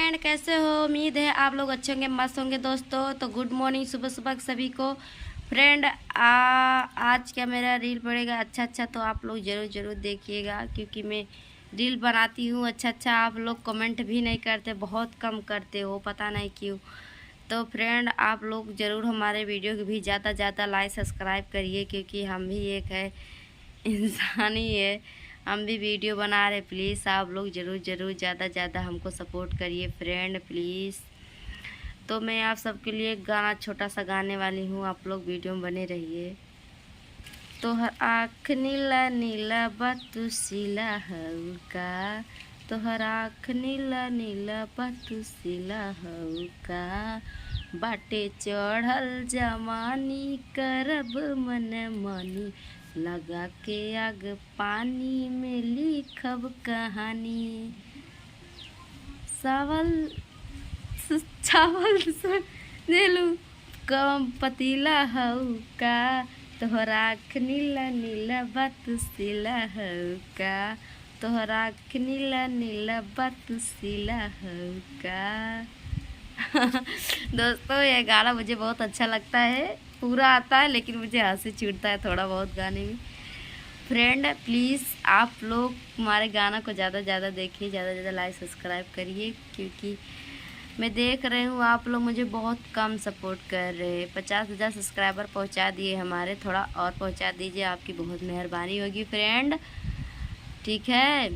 Friend, कैसे हो? उम्मीद है आप लोग अच्छे होंगे, मस्त होंगे दोस्तों। तो गुड मॉर्निंग, सुबह सुबह सभी को। फ्रेंड, आज क्या मेरा रील पड़ेगा अच्छा, तो आप लोग ज़रूर देखिएगा, क्योंकि मैं रील बनाती हूँ अच्छा। आप लोग कमेंट भी नहीं करते, बहुत कम करते हो, पता नहीं क्यों। तो फ्रेंड, आप लोग ज़रूर हमारे वीडियो को भी ज़्यादा लाइक सब्सक्राइब करिए, क्योंकि हम भी एक है इंसान ही है, हम भी वीडियो बना रहे। प्लीज़ आप लोग ज़रूर ज़्यादा हमको सपोर्ट करिए फ्रेंड, प्लीज़। तो मैं आप सबके लिए एक गाना छोटा सा गाने वाली हूँ, आप लोग वीडियो में बने रहिए। तोहर आँख नीला नीला बतुसीला हउका, तोहर आँख नीला नीला बतुसीला हउका, बाटे चढ़ल जवानी करब मन मानी, लगा के आग पानी में लिखब कहानी। चावल सुनेलू कम पतीला हउका, तोहर आँख नीला नीला बतुसीला हउका, तोहर आँख नीला नीला बतुसीला हउका। दोस्तों, ये गाना मुझे बहुत अच्छा लगता है, पूरा आता है लेकिन मुझे हंसी छूटता है थोड़ा बहुत गाने में। फ्रेंड, प्लीज़ आप लोग हमारे गाना को ज़्यादा देखिए, ज़्यादा लाइक सब्सक्राइब करिए, क्योंकि मैं देख रही हूँ आप लोग मुझे बहुत कम सपोर्ट कर रहे हैं। 50,000 सब्सक्राइबर पहुँचा दिए हमारे, थोड़ा और पहुँचा दीजिए, आपकी बहुत मेहरबानी होगी फ्रेंड, ठीक है।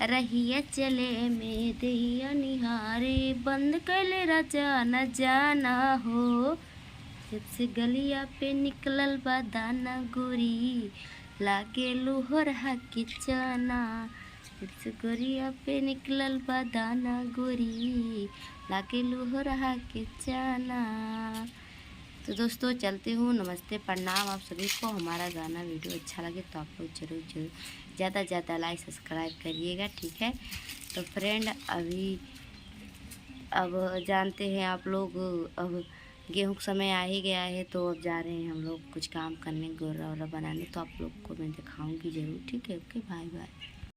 रहिया चले में दहिया निहारे, बंद कैले राजा न जाना हो, जब से गलिया पे निकलल बा दाना गोरी, लागे लोहरा के चना, जब से गलिया पे निकलल बा दाना गोरी, लागे लोहरा के चना। तो दोस्तों, चलती हूँ, नमस्ते, प्रणाम आप सभी को। हमारा गाना वीडियो अच्छा लगे तो आप लोग ज़रूर ज़्यादा लाइक सब्सक्राइब करिएगा, ठीक है। तो फ्रेंड, अब जानते हैं आप लोग, अब गेहूँ का समय आ ही गया है, तो अब जा रहे हैं हम लोग कुछ काम करने, गोरा वोरा बनाने, तो आप लोग को मैं दिखाऊंगी ज़रूर, ठीक है। Okay, bye bye.